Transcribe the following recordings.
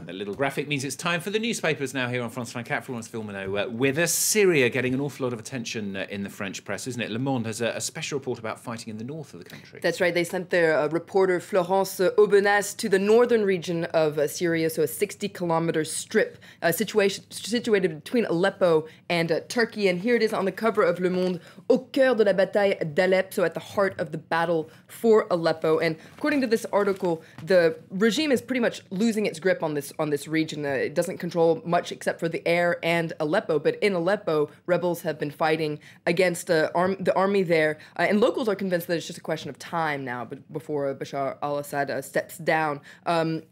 And the little graphic means it's time for the newspapers now here on France 24. Florence Filmonneau with us. Syria getting an awful lot of attention in the French press, isn't it? Le Monde has a special report about fighting in the north of the country. That's right. They sent their reporter Florence Aubenas to the northern region of Syria, so a 60-kilometer strip situated between Aleppo and Turkey. And here it is on the cover of Le Monde, au cœur de la bataille d'Alep, so at the heart of the battle for Aleppo. And according to this article, the regime is pretty much losing its grip on this region. It doesn't control much except for the air and Aleppo. But in Aleppo, rebels have been fighting against the army there. And locals are convinced that it's just a question of time now before Bashar al-Assad steps down.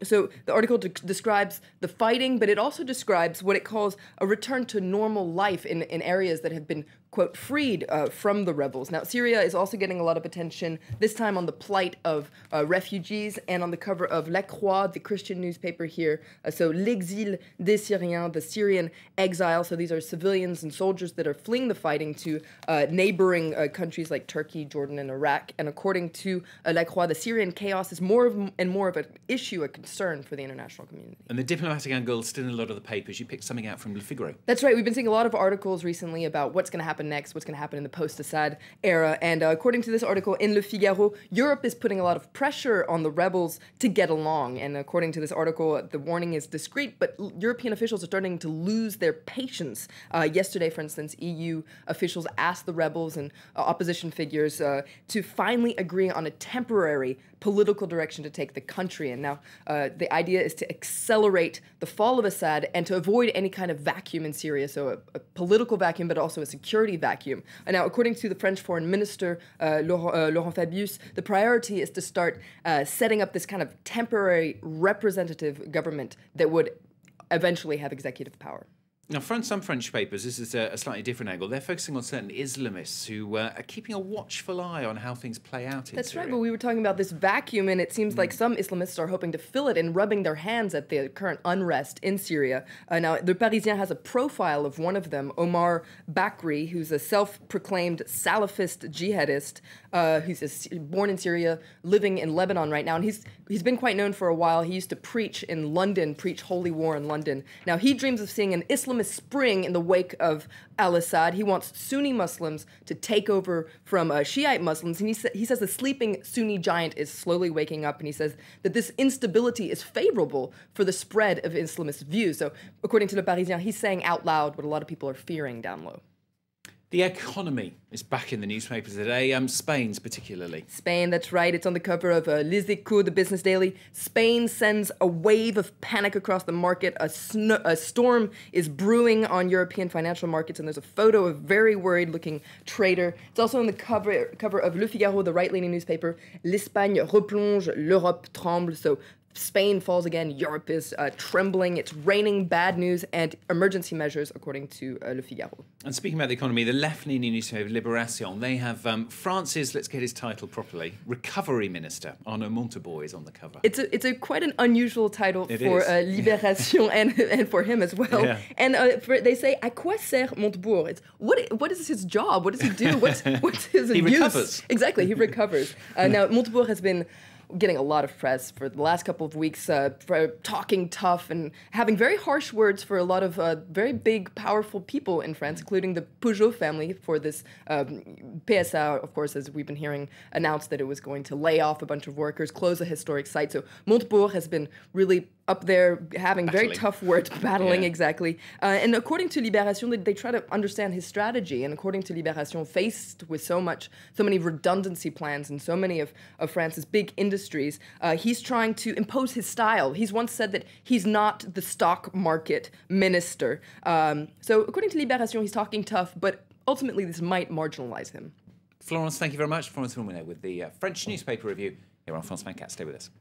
So the article describes the fighting, but it also describes what it calls a return to normal life in areas that have been, quote, freed from the rebels. Now, Syria is also getting a lot of attention, this time on the plight of refugees, and on the cover of La Croix, the Christian newspaper here. So l'exil des Syriens, the Syrian exile. So these are civilians and soldiers that are fleeing the fighting to neighboring countries like Turkey, Jordan, and Iraq. And according to La Croix, the Syrian chaos is more and more of an issue, a concern for the international community. And the diplomatic angle is still in a lot of the papers. You picked something out from Le Figaro. That's right. We've been seeing a lot of articles recently about what's going to happen next, what's going to happen in the post-Assad era. And according to this article in Le Figaro, Europe is putting a lot of pressure on the rebels to get along. And according to this article, the warning is discreet, but European officials are starting to lose their patience. Yesterday, for instance, EU officials asked the rebels and opposition figures to finally agree on a temporary political direction to take the country. And now the idea is to accelerate the fall of Assad and to avoid any kind of vacuum in Syria, so a political vacuum, but also a security vacuum. And now, according to the French Foreign Minister, Laurent Fabius, the priority is to start setting up this kind of temporary representative government that would eventually have executive power. Now, from some French papers, this is a slightly different angle. They're focusing on certain Islamists who are keeping a watchful eye on how things play out in That's Syria. right, but we were talking about this vacuum, and it seems like some Islamists are hoping to fill it and rubbing their hands at the current unrest in Syria. Now, Le Parisien has a profile of one of them, Omar Bakri, who's a self-proclaimed Salafist jihadist, who's born in Syria, living in Lebanon right now, and he's been quite known for a while. He used to preach in London, preach holy war in London. Now, he dreams of seeing an Islamist spring in the wake of al-Assad. He wants Sunni Muslims to take over from Shiite Muslims, and he says the sleeping Sunni giant is slowly waking up, and he says that this instability is favorable for the spread of Islamist views. So, according to Le Parisien, he's saying out loud what a lot of people are fearing down low. The economy is back in the newspapers today, Spain's particularly. Spain, that's right. It's on the cover of Les Echos, the business daily. Spain sends a wave of panic across the market. A storm is brewing on European financial markets, and there's a photo of a very worried-looking trader. It's also on the cover of Le Figaro, the right-leaning newspaper. L'Espagne replonge, l'Europe tremble. So Spain falls again, Europe is trembling, it's raining bad news and emergency measures, according to Le Figaro. And speaking about the economy, the left-leaning newspaper Libération, they have France's, let's get his title properly, Recovery Minister, Arnaud Montebourg, is on the cover. It's quite an unusual title for Libération and for him as well. Yeah. And they say, à quoi sert Montebourg? It's, what is his job? What does he do? What's his He use? recovers. Exactly, he recovers. Now, Montebourg has been getting a lot of press for the last couple of weeks for talking tough and having very harsh words for a lot of very big, powerful people in France, including the Peugeot family for this PSA, of course, as we've been hearing, announced that it was going to lay off a bunch of workers, close a historic site. So Montebourg has been really up there having very tough words, battling, exactly. And according to Libération, they try to understand his strategy. And according to Libération, faced with so many redundancy plans and so many of France's big industries, he's trying to impose his style. He's once said that he's not the stock market minister. So according to Libération, he's talking tough, but ultimately this might marginalize him. Florence, thank you very much. Florence Filmonneau with the French newspaper review here on France 24. Stay with us.